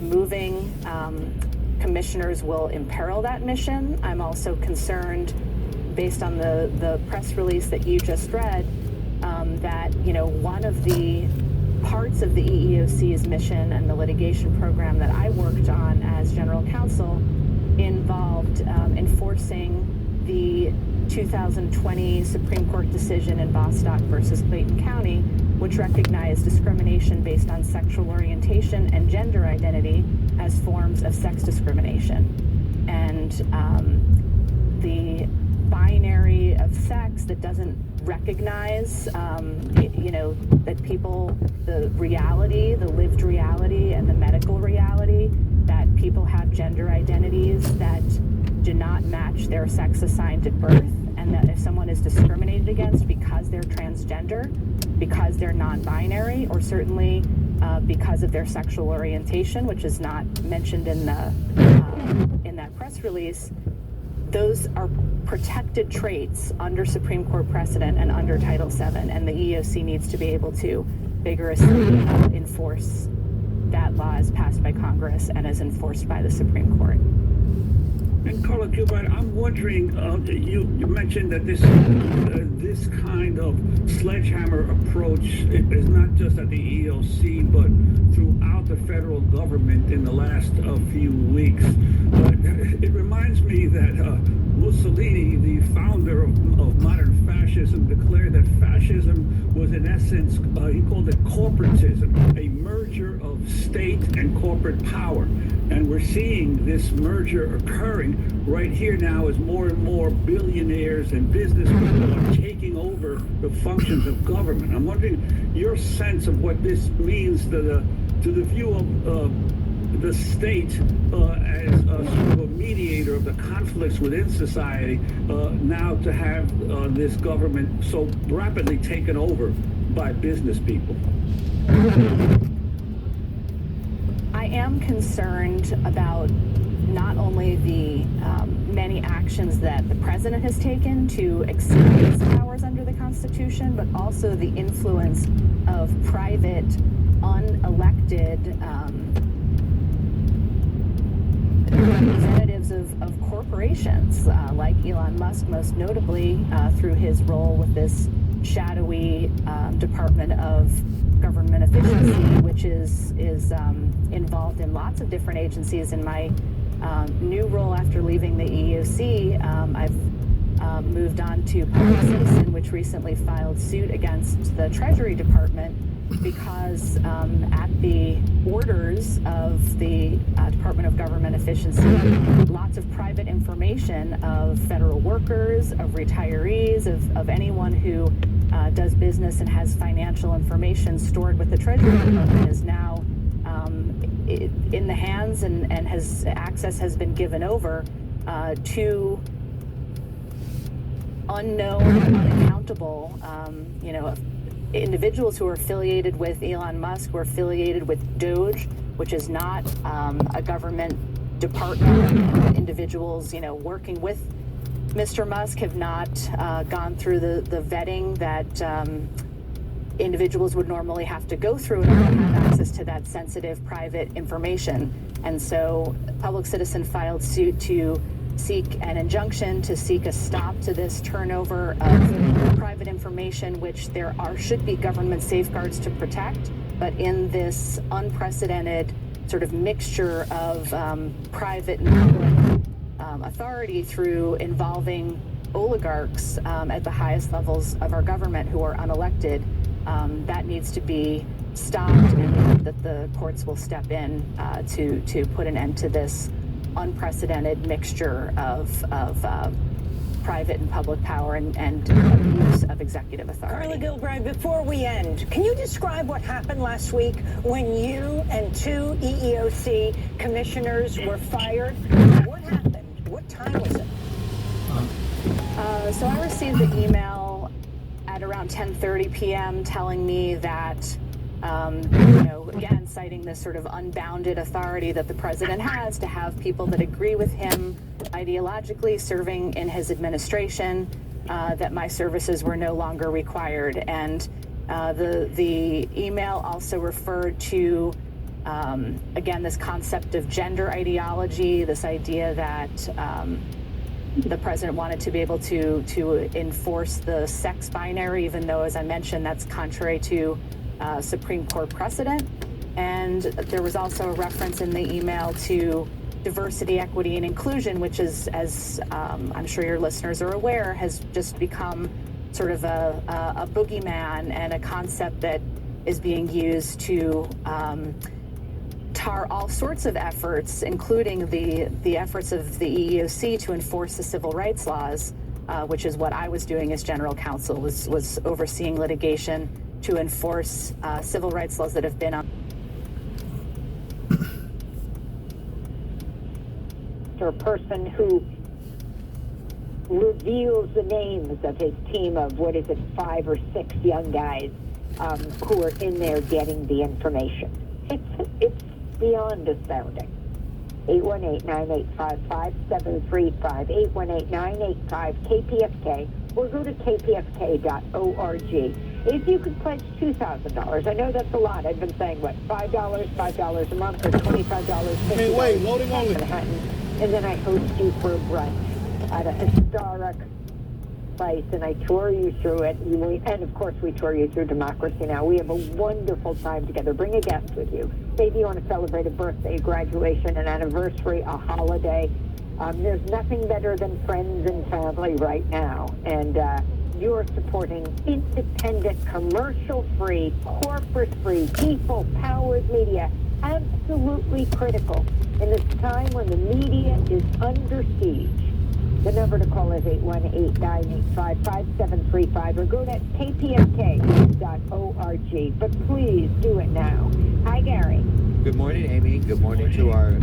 removing commissioners will imperil that mission. I'm also concerned, based on the press release that you just read, that one of the parts of the EEOC's mission and the litigation program that I worked on as general counsel involved enforcing the 2020 Supreme Court decision in Bostock versus Clayton County, which recognized discrimination based on sexual orientation and gender identity as forms of sex discrimination. And the binary of sex that doesn't recognize, that people, the reality, the lived reality and the medical reality, that people have gender identities that do not match their sex assigned at birth, and that if someone is discriminated against because they're transgender, because they're non-binary, or certainly because of their sexual orientation, which is not mentioned in that press release, those are protected traits under Supreme Court precedent and under Title VII, and the EEOC needs to be able to vigorously enforce that law as passed by Congress and as enforced by the Supreme Court. And Carla Gilbride, I'm wondering, you mentioned that this kind of sledgehammer approach is not just at the EEOC, but throughout the federal government in the last few weeks. It reminds me that Mussolini, the founder of modern fascism, declared that fascism was, in essence, he called it corporatism, a merger of state and corporate power. And we're seeing this merger occurring right here now as more and more billionaires and business people are taking over the functions of government. I'm wondering your sense of what this means to the view of the state as sort of a mediator of the conflicts within society, now to have this government so rapidly taken over by business people. I am concerned about not only the many actions that the president has taken to exceed his powers under the Constitution, but also the influence of private, unelected representatives of corporations, like Elon Musk, most notably through his role with this shadowy Department of Government Efficiency, which is involved in lots of different agencies. In my new role after leaving the EEOC, I've moved on to Public Citizen, which recently filed suit against the Treasury Department because at the orders of the Department of Government Efficiency, lots of private information of federal workers, of retirees, of anyone who does business and has financial information stored with the Treasury Department is now in the hands and access has been given over to unknown, unaccountable, individuals who are affiliated with Elon Musk, who are affiliated with DOGE, which is not a government department. Individuals, working with Mr. Musk have not gone through the vetting that individuals would normally have to go through in order to have access to that sensitive private information. And so Public Citizen filed suit to seek an injunction, to seek a stop to this turnover of private information, which should be government safeguards to protect, but in this unprecedented sort of mixture of private and public authority through involving oligarchs at the highest levels of our government who are unelected, that needs to be stopped, and that the courts will step in to put an end to this unprecedented mixture of private and public power and abuse of executive authority. Carla Gilbride, before we end, can you describe what happened last week when you and two EEOC commissioners were fired? What happened? What time was it? So I received the email at around 10:30 p.m. telling me that, again, citing this sort of unbounded authority that the president has to have people that agree with him ideologically serving in his administration, that my services were no longer required. And the email also referred to Again, this concept of gender ideology, this idea that the president wanted to be able to enforce the sex binary, even though, as I mentioned, that's contrary to Supreme Court precedent. And there was also a reference in the email to diversity, equity, and inclusion, which is, as I'm sure your listeners are aware, has just become sort of a boogeyman and a concept that is being used to tar all sorts of efforts, including the efforts of the EEOC to enforce the civil rights laws, which is what I was doing as general counsel, was overseeing litigation to enforce civil rights laws that have been on. Or a person who reveals the names of his team of, 5 or 6 young guys who are in there getting the information. It's beyond astounding. 818-985-5735, 818-985-KPFK, or go to kpfk.org. If you could pledge $2,000, I know that's a lot. I've been saying, $5 a month, or $25, $50 wait, loading only. Manhattan, and then I host you for a brunch at a historic place, and I tour you through it. And of course, we tour you through Democracy Now! We have a wonderful time together. Bring a guest with you. Maybe you want to celebrate a birthday, graduation, an anniversary, a holiday. There's nothing better than friends and family right now. And you're supporting independent, commercial-free, corporate-free, people-powered media. Absolutely critical in this time when the media is under siege. The number to call is 818-985-5735, or go to kpfk.org. But please do it now. Hi, Gary. Good morning, Amy. Good morning to our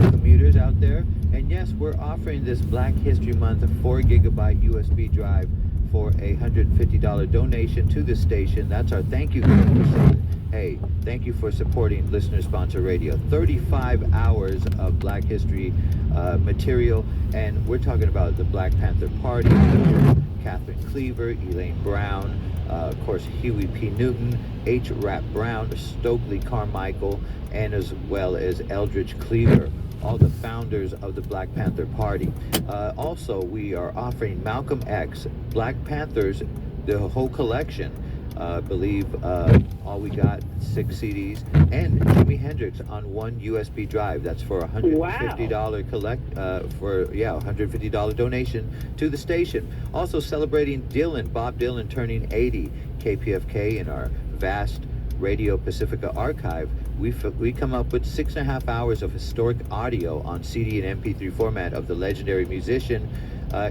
commuters out there. And yes, we're offering this Black History Month a 4-gigabyte USB drive for a $150 donation to the station. That's our thank you gift. Hey, thank you for supporting listener-sponsored radio. 35 hours of Black History material, and we're talking about the Black Panther Party, Catherine Cleaver, Elaine Brown, of course, Huey P. Newton, H. Rap Brown, Stokely Carmichael, and as well as Eldridge Cleaver, all the founders of the Black Panther Party. Also, we are offering Malcolm X, Black Panthers, the whole collection. I believe all we got 6 CDs, and Jimi Hendrix on 1 USB drive. That's for a $150 $150 donation to the station. Also celebrating Bob Dylan turning 80. KPFK in our vast Radio Pacifica archive, we come up with 6.5 hours of historic audio on CD and MP3 format of the legendary musician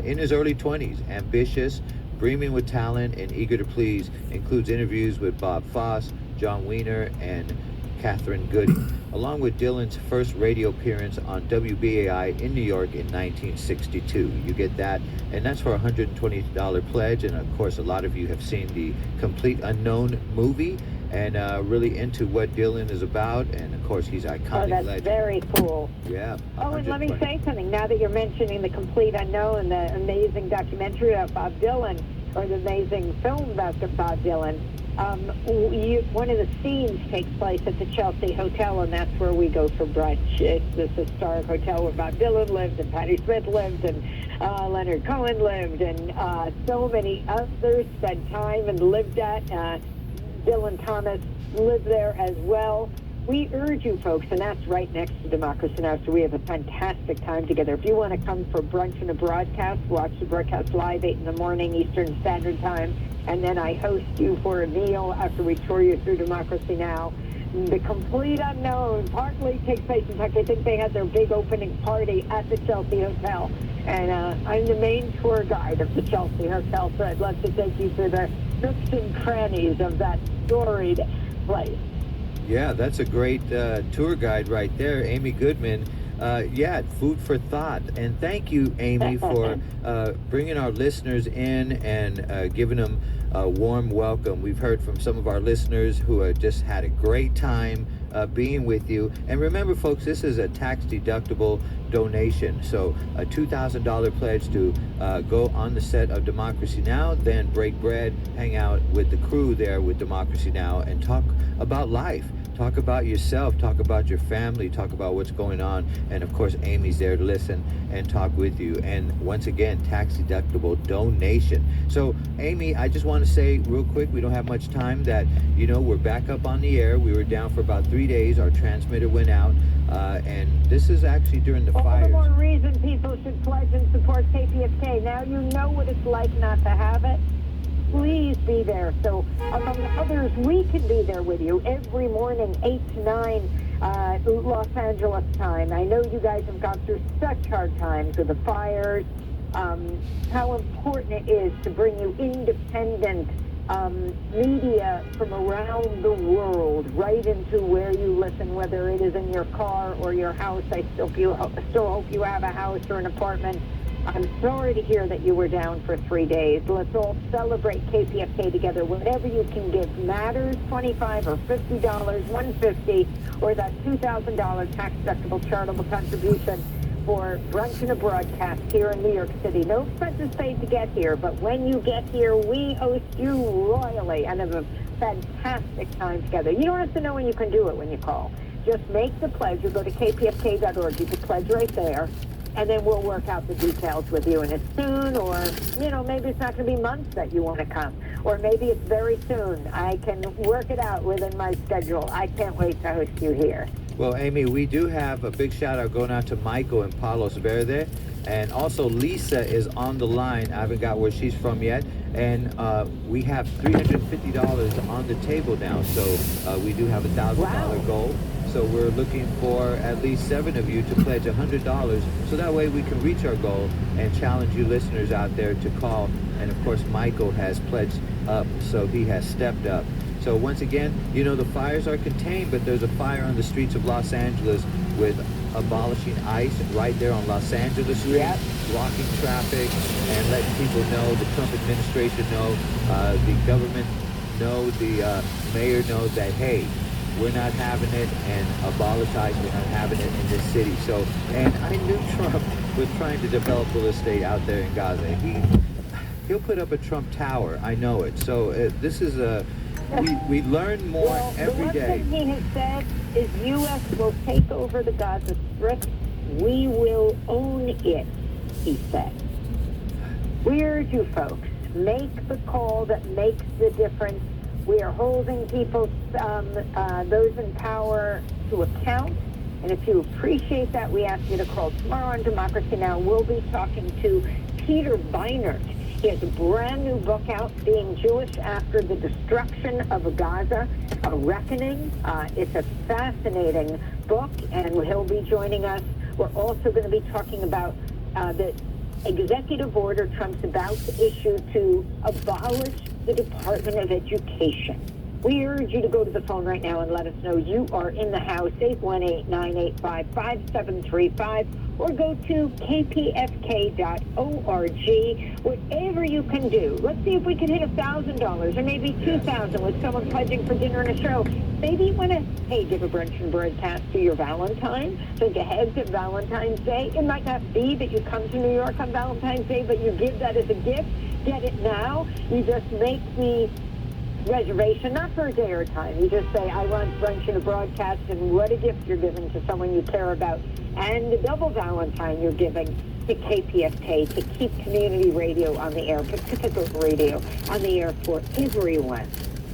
in his early 20s, ambitious, brimming with talent, and eager to please. Includes interviews with Bob Fosse, John Wiener, and Catherine Goody, along with Dylan's first radio appearance on WBAI in New York in 1962. You get that, and that's for a $120 pledge. And of course, a lot of you have seen the Complete Unknown movie and really into what Dylan is about. And of course, he's iconic. Oh, that's legend. Very cool. Yeah. Oh, and let me say something. Now that you're mentioning The Complete Unknown, the amazing documentary about Bob Dylan, or the amazing film about Bob Dylan, one of the scenes takes place at the Chelsea Hotel, and that's where we go for brunch. It's this historic hotel where Bob Dylan lived, and Patti Smith lived, and Leonard Cohen lived, and so many others spent time and lived at. Dylan Thomas lived there as well. We urge you folks, and that's right next to Democracy Now!, so we have a fantastic time together. If you want to come for brunch and a broadcast, watch the broadcast live 8 in the morning Eastern Standard Time, and then I host you for a meal after we tour you through Democracy Now! The Complete Unknown partly takes place. In fact, I think they had their big opening party at the Chelsea Hotel, and I'm the main tour guide of the Chelsea Hotel, so I'd love to take you through the nooks and crannies of that storied place. Yeah, that's a great tour guide right there, Amy Goodman. Yeah, food for thought. And thank you, Amy, for bringing our listeners in and giving them a warm welcome. We've heard from some of our listeners who have just had a great time being with you. And remember, folks, this is a tax-deductible donation. So a $2,000 pledge to go on the set of Democracy Now!, then break bread, hang out with the crew there with Democracy Now!, and talk about life. Talk about yourself, talk about your family, talk about what's going on. And of course, Amy's there to listen and talk with you. And once again, tax deductible donation. So Amy, I just want to say real quick, we don't have much time, that, you know, we're back up on the air. We were down for about 3 days. Our transmitter went out. And this is actually during the All fires. the more reason people should pledge and support KPFK. Now you know what it's like not to have it. Please be there. So among others, we can be there with you every morning, 8 to 9 Los Angeles time. I know you guys have gone through such hard times with the fires. How important it is to bring you independent media from around the world right into where you listen, whether it is in your car or your house. I still hope you have a house or an apartment. I'm sorry to hear that you were down for 3 days. Let's all celebrate KPFK together. Whatever you can give matters, $25 or $50, $150, or that $2,000 tax-deductible charitable contribution for Brunch and a Broadcast here in New York City. No expenses paid to get here, but when you get here, we host you royally and have a fantastic time together. You don't have to know when you can do it when you call. Just make the pledge. You go to kpfk.org. You can pledge right there, and then we'll work out the details with you. And it's soon, or, you know, maybe it's not going to be months that you want to come, or maybe it's very soon. I can work it out within my schedule. I can't wait to host you here. Well, Amy, we do have a big shout out going out to Michael in Palos Verdes. And also Lisa is on the line. I haven't got where she's from yet. And we have $350 on the table now. So we do have a $1,000 goal. So we're looking for at least 7 of you to pledge $100. So that way we can reach our goal and challenge you listeners out there to call. And of course, Michael has pledged up. So he has stepped up. So once again, you know, the fires are contained, but there's a fire on the streets of Los Angeles with abolishing ICE right there on Los Angeles Street, blocking traffic and letting people know, the Trump administration know, the government know, the mayor knows that, hey, we're not having it, and abolish ICE, we're not having it in this city. So, and I knew Trump was trying to develop real estate out there in Gaza. He'll put up a Trump Tower, I know it. So this is a... We learn more every day. The one thing he has said is U.S. will take over the Gaza Strip. We will own it, he said. We urge you folks, make the call that makes the difference. We are holding people, those in power, to account. And if you appreciate that, we ask you to call tomorrow on Democracy Now! We'll be talking to Peter Beinart. He has a brand new book out, Being Jewish After the Destruction of Gaza, A Reckoning. It's a fascinating book, and he'll be joining us. We're also going to be talking about the executive order Trump's about to issue to abolish the Department of Education. We urge you to go to the phone right now and let us know you are in the house, 818-985-5735, or go to kpfk.org. Whatever you can do. Let's see if we can hit $1,000 or maybe $2,000 with someone pledging for dinner and a show. Maybe you want to, give a brunch and broadcast to your Valentine. Think ahead to Valentine's Day. It might not be that you come to New York on Valentine's Day, but you give that as a gift. Get it now. You just make the reservation, not for a day or a time. You just say, I want brunch and a broadcast, and what a gift you're giving to someone you care about. And the double Valentine you're giving to KPFK to keep community radio on the air, Pacific Radio on the air for everyone.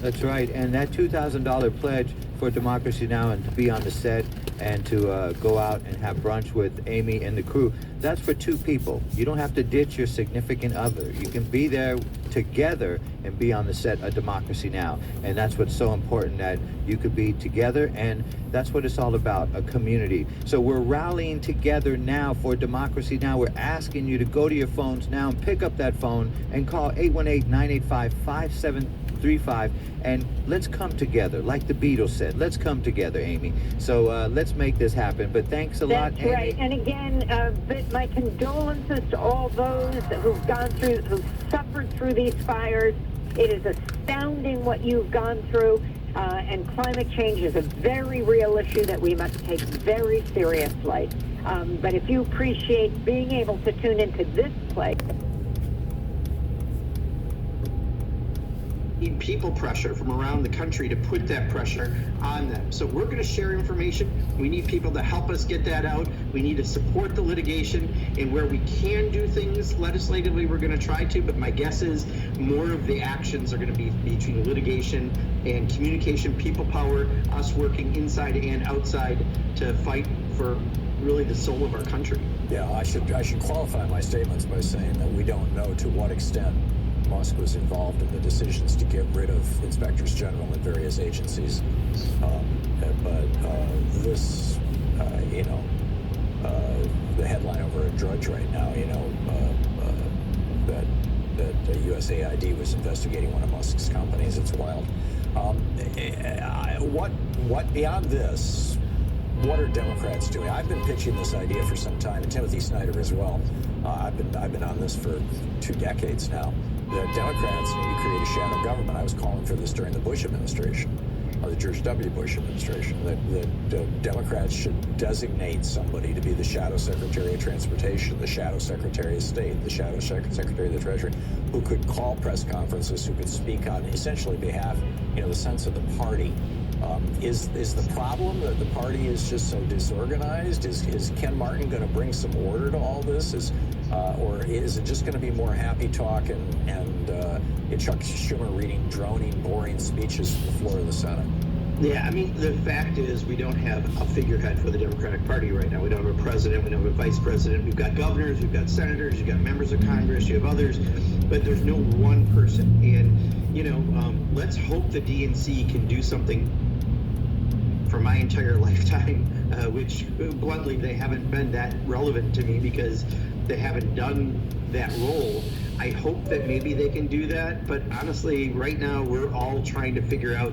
That's right. And that $2,000 pledge for Democracy Now! And to be on the set and to go out and have brunch with Amy and the crew, that's for 2 people. You don't have to ditch your significant other. You can be there together and be on the set of Democracy Now! And that's what's so important, that you could be together, and that's what it's all about, a community. So we're rallying together now for Democracy Now! We're asking you to go to your phones now and pick up that phone and call 818-985-5735, and let's come together. Like the Beatles said, let's come together, Amy. So let's make this happen. But thanks a lot, Amy. That's right. And again, my condolences to all those who've suffered through these fires. It is astounding what you've gone through, and climate change is a very real issue that we must take very seriously. But if you appreciate being able to tune into this place, people pressure from around the country to put that pressure on them. So we're going to share information. We need people to help us get that out. We need to support the litigation, and where we can do things legislatively, we're going to try to, but my guess is more of the actions are going to be between litigation and communication, people power, us working inside and outside to fight for really the soul of our country. Yeah, I should qualify my statements by saying that we don't know to what extent Musk was involved in the decisions to get rid of inspectors general in various agencies. But this, the headline over at Drudge right now, that USAID was investigating one of Musk's companies. It's wild. What beyond this? What are Democrats doing? I've been pitching this idea for some time, and Timothy Snyder as well. I've been on this for 2 decades now. The Democrats need to create a shadow government. I was calling for this during the Bush administration, the George W. Bush administration. That Democrats should designate somebody to be the shadow Secretary of Transportation, the shadow Secretary of State, the shadow Secretary of the Treasury, who could call press conferences, who could speak on essentially behalf, the sense of the party. Is the problem that the party is just so disorganized? Is Ken Martin going to bring some order to all this? Or is it just going to be more happy talk and Chuck Schumer reading droning, boring speeches from the floor of the Senate? Yeah, I mean, the fact is we don't have a figurehead for the Democratic Party right now. We don't have a president. We don't have a vice president. We've got governors. We've got senators. You've got members of Congress. You have others. But there's no one person. And, let's hope the DNC can do something for my entire lifetime, which bluntly, they haven't been that relevant to me because they haven't done that role. I hope that maybe they can do that, but honestly, right now we're all trying to figure out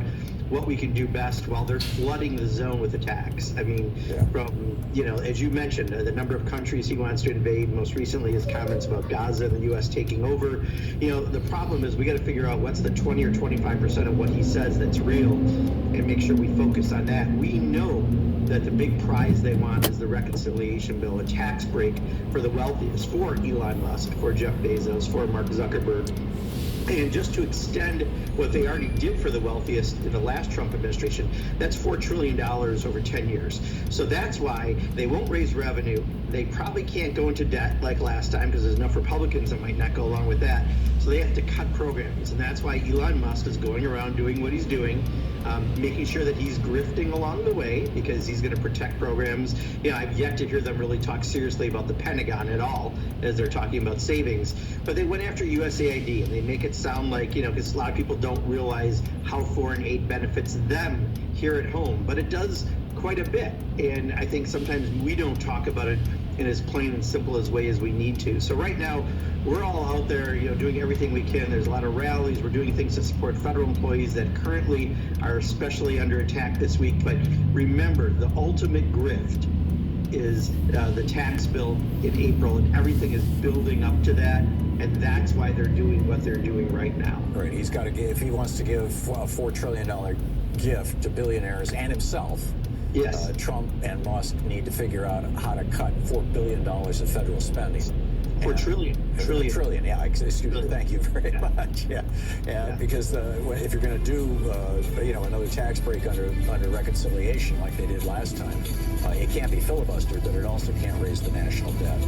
what we can do best while they're flooding the zone with attacks. I mean, from, as you mentioned, the number of countries he wants to invade, most recently his comments about Gaza and the U.S. taking over. The problem is we got to figure out what's the 20 or 25% of what he says that's real and make sure we focus on that. We know that the big prize they want is the reconciliation bill, a tax break for the wealthiest, for Elon Musk, for Jeff Bezos, for Mark Zuckerberg. And just to extend what they already did for the wealthiest in the last Trump administration, that's $4 trillion over 10 years. So that's why they won't raise revenue. They probably can't go into debt like last time because there's enough Republicans that might not go along with that. So they have to cut programs. And that's why Elon Musk is going around doing what he's doing, making sure that he's grifting along the way because he's going to protect programs. I've yet to hear them really talk seriously about the Pentagon at all as they're talking about savings. But they went after USAID and they make it sound like, because a lot of people don't realize how foreign aid benefits them here at home. But it does quite a bit. And I think sometimes we don't talk about it in as plain and simple as way as we need to. So right now, we're all out there, doing everything we can. There's a lot of rallies. We're doing things to support federal employees that currently are especially under attack this week. But remember, the ultimate grift is the tax bill in April, and everything is building up to that. And that's why they're doing what they're doing right now. Right. He's got to give, if he wants to give a $4 trillion gift to billionaires and himself. Yes. Trump and Musk need to figure out how to cut $4 billion of federal spending. Trillion. Yeah, excuse me. Thank you very much. Yeah. Because if you're going to do, another tax break under reconciliation like they did last time, it can't be filibustered, but it also can't raise the national debt.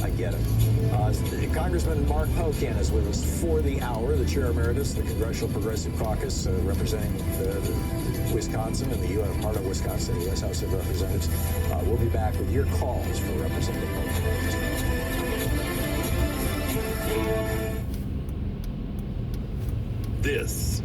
I get it. Congressman Mark Pocan is with us for the hour, the chair emeritus, the Congressional Progressive Caucus, representing Wisconsin and the U.S. part of Wisconsin, the U.S. House of Representatives. We'll be back with your calls for Representative Pocan. This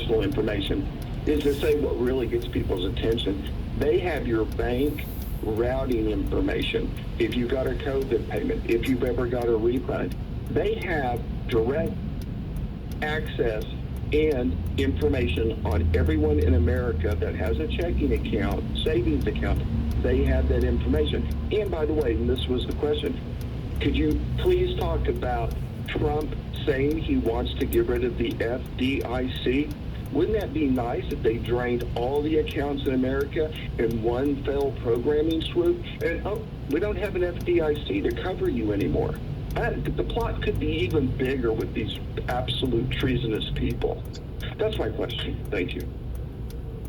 personal information is to say what really gets people's attention. They have your bank routing information. If you got a COVID payment, if you've ever got a refund, they have direct access and information on everyone in America that has a checking account, savings account. They have that information. And by the way, and this was the question, could you please talk about Trump saying he wants to get rid of the FDIC? Wouldn't that be nice if they drained all the accounts in America in one fell programming swoop? And we don't have an FDIC to cover you anymore. The plot could be even bigger with these absolute treasonous people. That's my question. Thank you.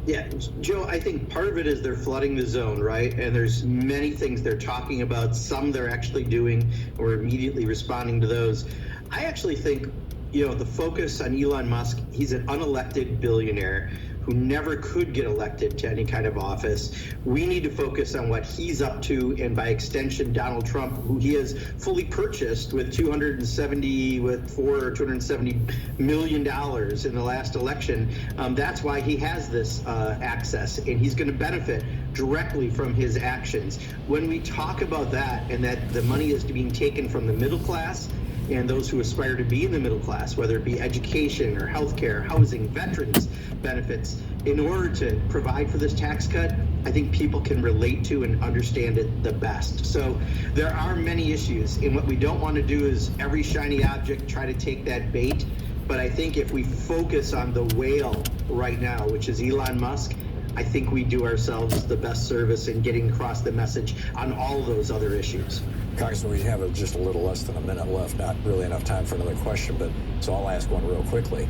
Yeah, Joe, I think part of it is they're flooding the zone, right? And there's many things they're talking about. Some they're actually doing or immediately responding to those. I actually think, the focus on Elon Musk, he's an unelected billionaire who never could get elected to any kind of office. We need to focus on what he's up to, and by extension, Donald Trump, who he has fully purchased with $270 million in the last election. That's why he has this access, and he's going to benefit directly from his actions. When we talk about that, and that the money is being taken from the middle class and those who aspire to be in the middle class, whether it be education or healthcare, housing, veterans benefits, in order to provide for this tax cut, I think people can relate to and understand it the best. So there are many issues, and what we don't want to do is every shiny object try to take that bait. But I think if we focus on the whale right now, which is Elon Musk, I think we do ourselves the best service in getting across the message on all those other issues. Congressman, we have just a little less than a minute left. Not really enough time for another question, but so I'll ask one real quickly.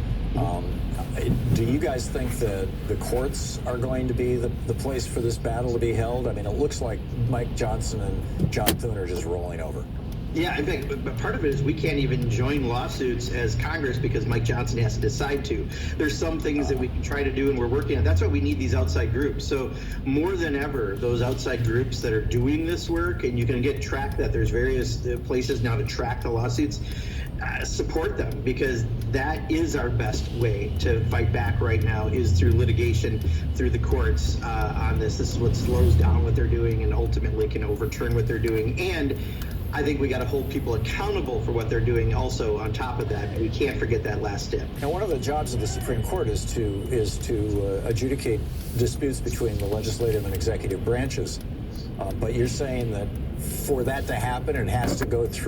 Do you guys think that the courts are going to be the place for this battle to be held? I mean, it looks like Mike Johnson and John Thune are just rolling over. Yeah, in fact, but part of it is we can't even join lawsuits as Congress because Mike Johnson has to decide to. There's some things that we can try to do, and we're working on. That's why we need these outside groups. So more than ever, those outside groups that are doing this work, and you can get track that there's various places now to track the lawsuits, support them, because that is our best way to fight back right now, is through litigation, through the courts on this. This is what slows down what they're doing and ultimately can overturn what they're doing. And I think we got to hold people accountable for what they're doing also on top of that. We can't forget that last step. Now, one of the jobs of the Supreme Court is to adjudicate disputes between the legislative and executive branches. But you're saying that for that to happen, it has to go through